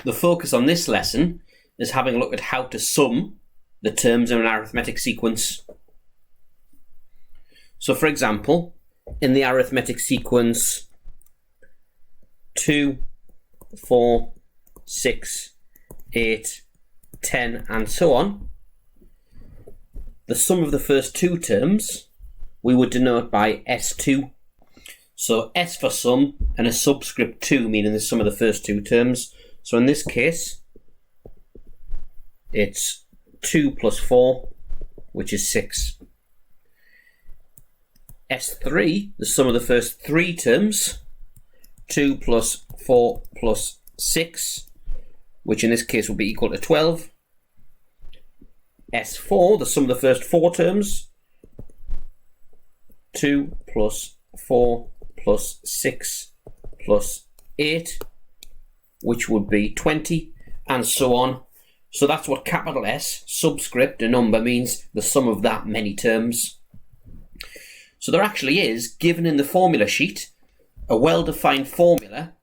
the focus on this lesson is having a look at how to sum the terms in an arithmetic sequence. So for example, in the arithmetic sequence 2, 4, 6, 8, 10 and so on, the sum of the first two terms we would denote by S2. So S for sum and a subscript 2 meaning the sum of the first two terms. So in this case it's 2 plus 4, which is 6. S3, the sum of the first three terms, 2 plus 4 plus 6, which in this case will be equal to 12. S4, the sum of the first four terms, 2 plus 4 plus 6 plus 8, which would be 20, and so on. So that's what capital S, subscript, a number, means the sum of that many terms. So there actually is, given in the formula sheet, a well-defined formula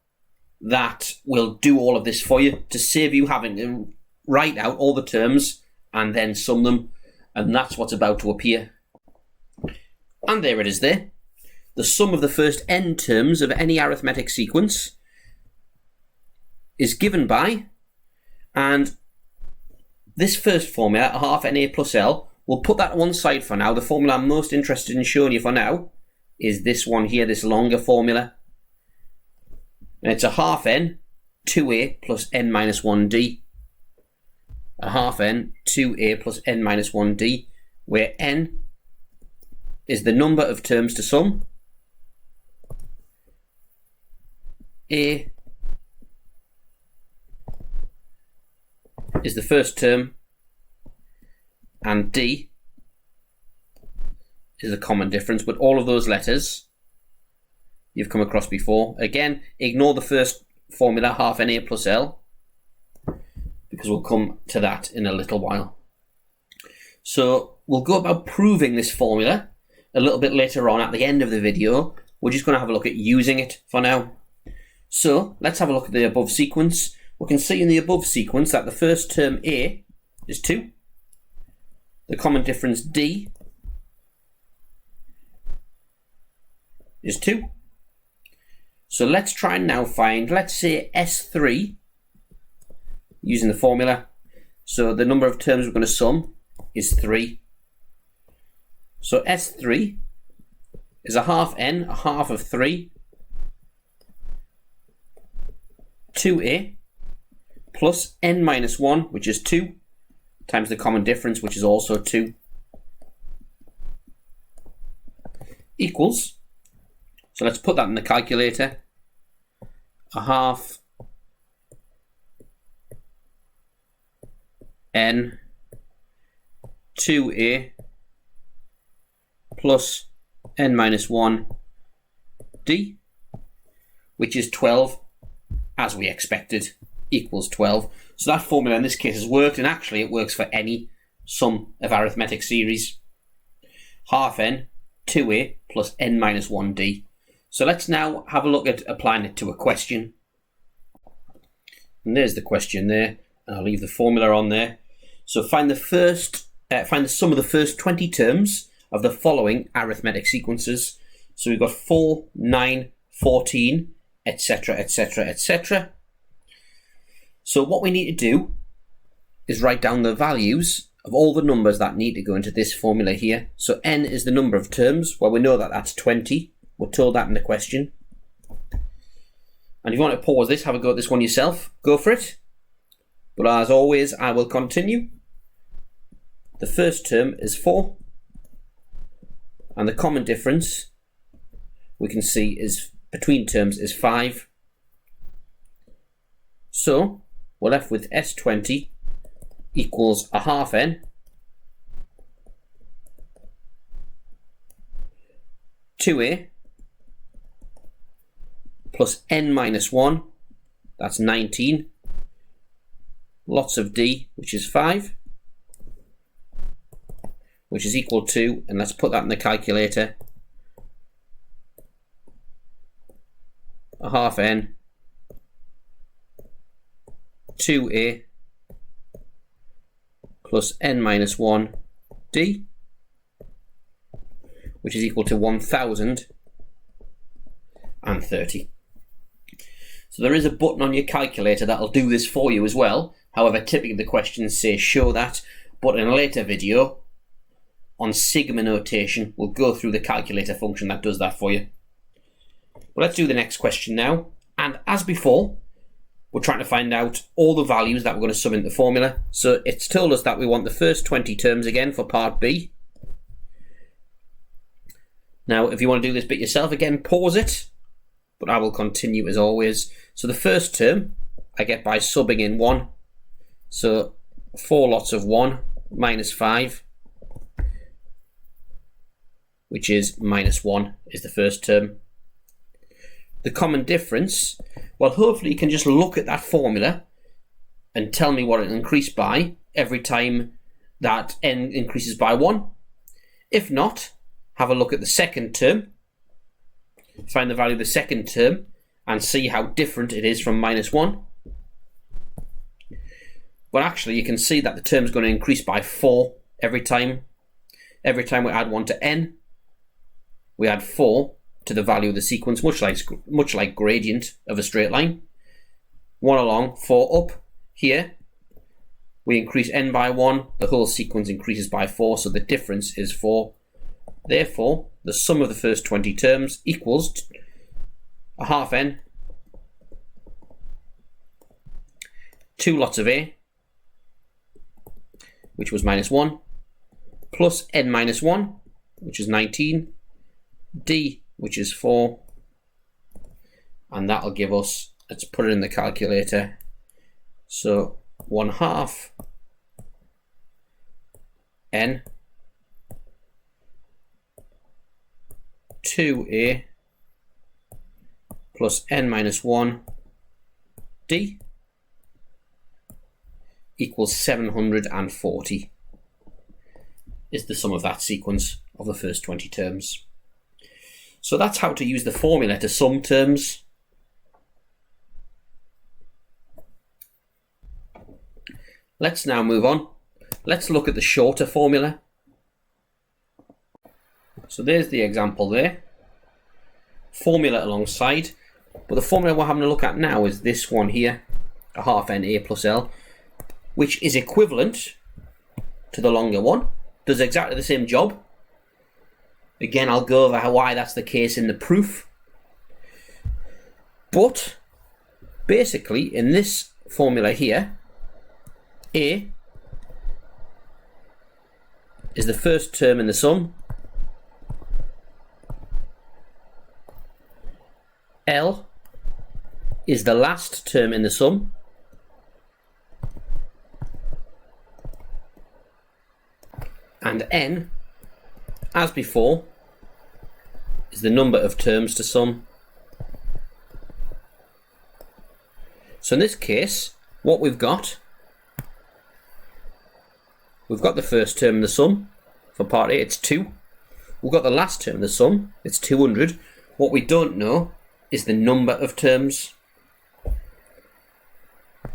that will do all of this for you to save you having to write out all the terms and then sum them, and that's what's about to appear. And there it is there. The sum of the first n terms of any arithmetic sequence is given by, and this first formula, a half NA plus L, we'll put that to one side for now. The formula I'm most interested in showing you for now is this one here, this longer formula. And it's a half n 2a plus n minus 1d. A half n 2a plus n minus 1d, where n is the number of terms to sum, a is the first term, and d is the common difference. But all of those letters you've come across before. Again, ignore the first formula, half NA plus L, because we'll come to that in a little while. So we'll go about proving this formula a little bit later on at the end of the video. We're just going to have a look at using it for now. So let's have a look at the above sequence. We can see in the above sequence that the first term A is 2. The common difference D is 2. So let's try and now find, let's say S3, using the formula. So the number of terms we're going to sum is 3. So S3 is a half n, a half of 3, 2a, plus n minus 1, which is 2, times the common difference, which is also 2, equals, so let's put that in the calculator, a half n 2a plus n minus 1 d, which is 12, as we expected, equals 12. So that formula in this case has worked, and actually it works for any sum of arithmetic series. Half n 2a plus n minus 1d. So let's now have a look at applying it to a question. And there's the question there, and I'll leave the formula on there. So find the sum of the first 20 terms of the following arithmetic sequences. So we've got 4, 9, 14, etc, etc, etc. So what we need to do is write down the values of all the numbers that need to go into this formula here. So n is the number of terms. Well, we know that that's 20. We're told that in the question. And if you want to pause this, have a go at this one yourself, go for it. But as always, I will continue. The first term is 4. And the common difference we can see is between terms is 5. So we're left with S20 equals a half n 2a plus n minus 1, that's 19, lots of d, which is 5, which is equal to, and let's put that in the calculator, a half n 2a plus n minus 1 d, which is equal to 1030. So there is a button on your calculator that'll do this for you as well. However, typically the questions say show that, but in a later video on sigma notation, we'll go through the calculator function that does that for you. But let's do the next question now. And as before, we're trying to find out all the values that we're going to sum into the formula. So it's told us that we want the first 20 terms again for part B. Now, if you want to do this bit yourself, again, pause it, but I will continue as always. So the first term I get by subbing in 1. So 4 lots of 1 minus 5, which is minus 1 is the first term. The common difference, well, hopefully you can just look at that formula and tell me what it increased by every time that n increases by 1. If not, have a look at the second term, find the value of the second term and see how different it is from minus 1. But actually you can see that the term is going to increase by 4 every time. Every time we add 1 to n, we add 4 to the value of the sequence, much like gradient of a straight line. 1 along, 4 up. Here we increase n by 1, the whole sequence increases by 4, so the difference is 4. Therefore, the sum of the first 20 terms equals a half n, 2 lots of a, which was minus 1, plus n minus 1, which is 19, d, which is 4, and that'll give us, let's put it in the calculator, so 1/2 n 2a plus n minus 1 d equals 740 is the sum of that sequence of the first 20 terms. So that's how to use the formula to sum terms. Let's now move on. Let's look at the shorter formula. So there's the example there. Formula alongside. But the formula we're having a look at now is this one here, a half n a plus l, which is equivalent to the longer one. Does exactly the same job. Again, I'll go over why that's the case in the proof. But basically, in this formula here, a is the first term in the sum, L is the last term in the sum, and n, as before, is the number of terms to sum. So in this case, what we've got the first term in the sum. For part A, it's 2. We've got the last term in the sum, it's 200. What we don't know is the number of terms.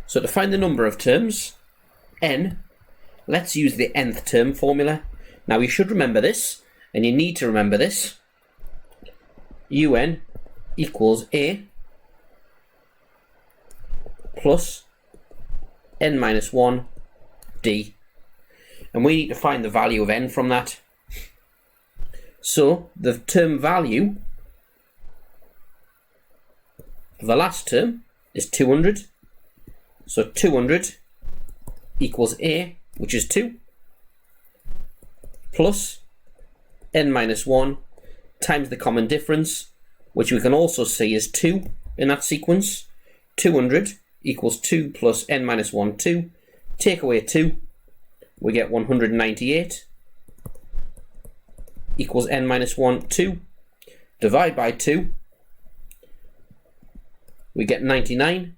So to find the number of terms, n, let's use the nth term formula. Now you should remember this, and you need to remember this. un equals a plus n minus 1 d. And we need to find the value of n from that. So the term value of the last term is 200. So 200 equals a, which is 2, plus n minus 1 times the common difference, which we can also see is 2 in that sequence. 200 equals 2 plus n minus 1, 2. Take away 2, we get 198 equals n minus 1, 2. Divide by 2, we get 99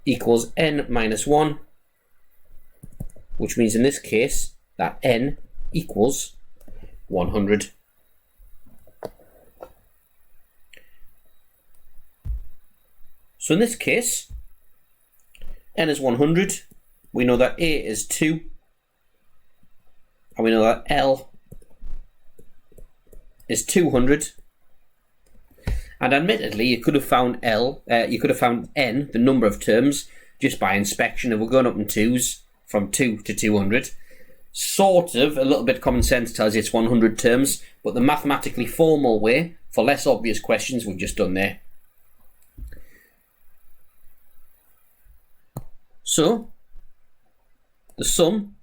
equals n minus 1, which means in this case that n equals 100. So in this case, n is 100. We know that a is 2. And we know that L is 200. And admittedly, you could have found n, the number of terms, just by inspection. If we're going up in twos, from 2 to 200. Sort of, a little bit of common sense tells you it's 100 terms, but the mathematically formal way, for less obvious questions, we've just done there. So, the sum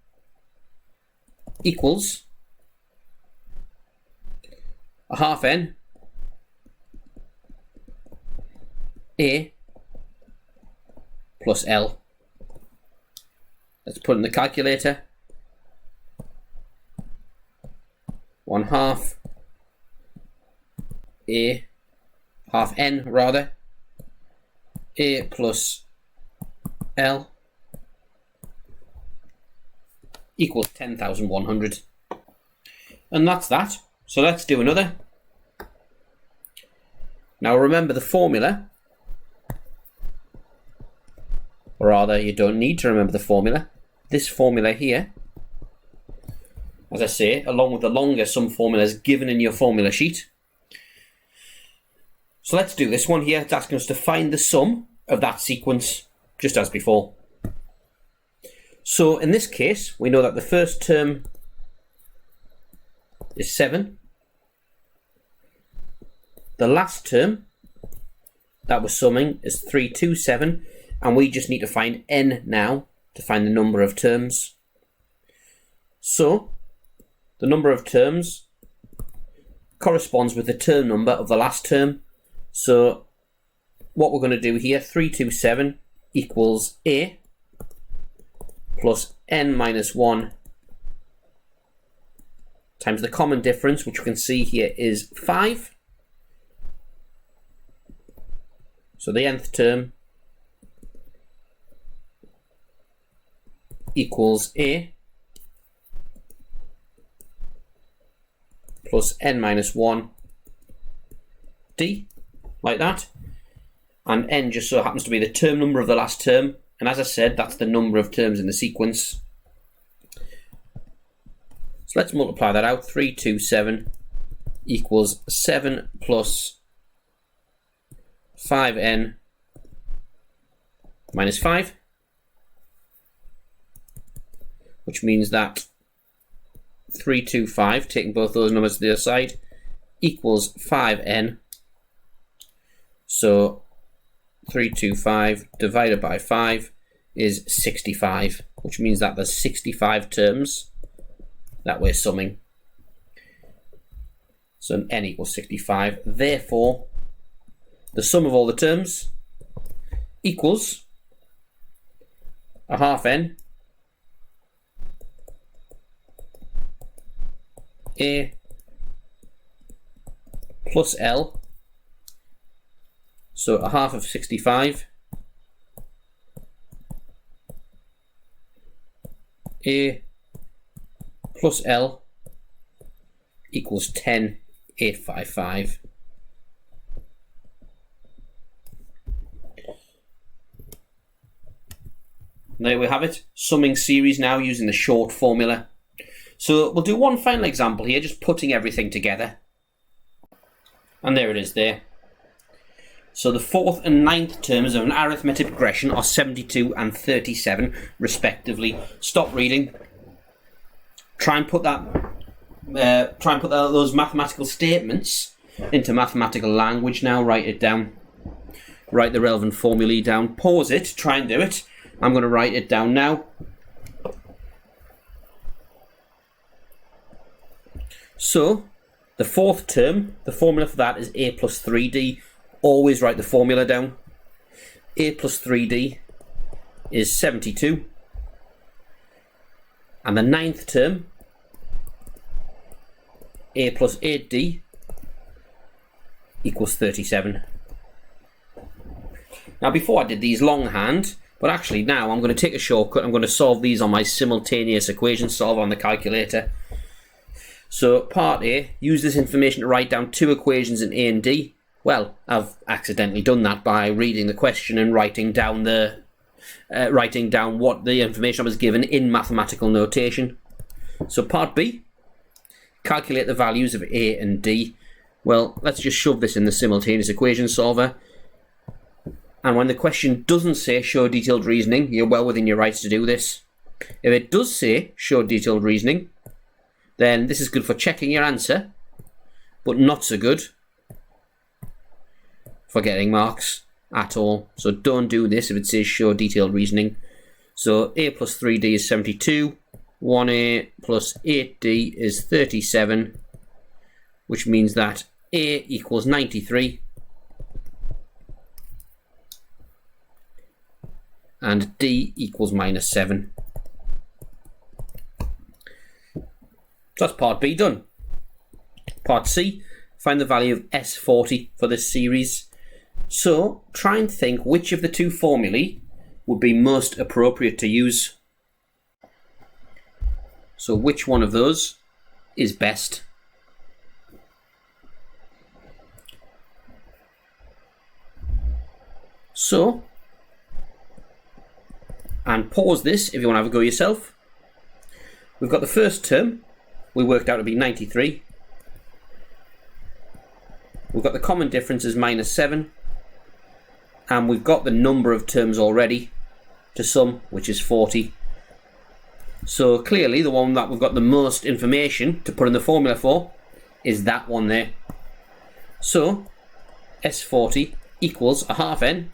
equals a half n a plus L. Let's put in the calculator. 1/2 a, half n rather, a plus L equals 10,100. And that's that. So let's do another. Now remember the formula, or rather you don't need to remember the formula. This formula here, as I say, along with the longer sum formulas given in your formula sheet. So let's do this one here. It's asking us to find the sum of that sequence, just as before. So in this case, we know that the first term is 7. The last term that we're summing is 327, and we just need to find n now to find the number of terms. So the number of terms corresponds with the term number of the last term. So what we're going to do here, 327 equals a plus n minus 1 times the common difference, which we can see here is 5. So the nth term equals a plus n minus 1 d, like that. And n just so happens to be the term number of the last term. And as I said, that's the number of terms in the sequence. So let's multiply that out. 327 equals 7 plus 5n minus 5, which means that 325, taking both those numbers to the other side, equals 5n. So 325 divided by 5 is 65, which means that there's 65 terms that we're summing. So n equals 65. Therefore, the sum of all the terms equals a half n a plus L, so a half of 65, a plus L equals 10,855. There we have it, summing series now using the short formula. So we'll do one final example here, just putting everything together. And there it is there. So the 4th and 9th terms of an arithmetic progression are 72 and 37 respectively. Stop reading. Try and put those mathematical statements into mathematical language now. Write it down. Write the relevant formulae down. Pause it. Try and do it. I'm going to write it down now. So, the 4th term, the formula for that is a plus 3d. Always write the formula down. A plus 3d is 72. And the 9th term, a plus 8d, equals 37. Now, before I did these longhand, but actually now I'm going to take a shortcut. I'm going to solve these on my simultaneous equation solver on the calculator. So part A, use this information to write down 2 equations in A and D. Well, I've accidentally done that by reading the question and writing down the writing down what the information I was given in mathematical notation. So part B, calculate the values of A and D. Well, let's just shove this in the simultaneous equation solver. And when the question doesn't say show detailed reasoning, you're well within your rights to do this. If it does say show detailed reasoning, then this is good for checking your answer, but not so good for getting marks at all. So don't do this if it says show detailed reasoning. So A plus 3D is 72, 1A plus 8D is 37, which means that A equals 93 and D equals -7. So that's part B done. Part C, find the value of S40 for this series. So try and think which of the two formulae would be most appropriate to use. So which one of those is best? So, and pause this if you want to have a go yourself. We've got the first term, we worked out to be 93. We've got the common difference as -7. And we've got the number of terms already to sum, which is 40. So clearly the one that we've got the most information to put in the formula for is that one there. So S40 equals a half n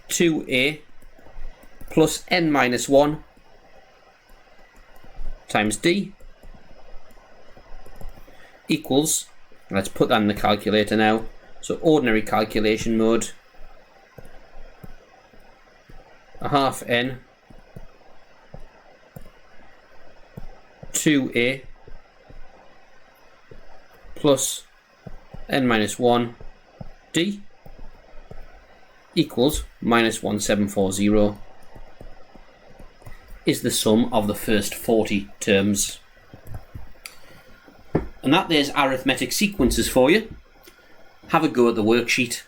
2a plus n minus 1 times d equals, let's put that in the calculator now, so ordinary calculation mode, a half n 2a plus n minus 1 d equals -1740 is the sum of the first 40 terms. And that there's arithmetic sequences for you. Have a go at the worksheet.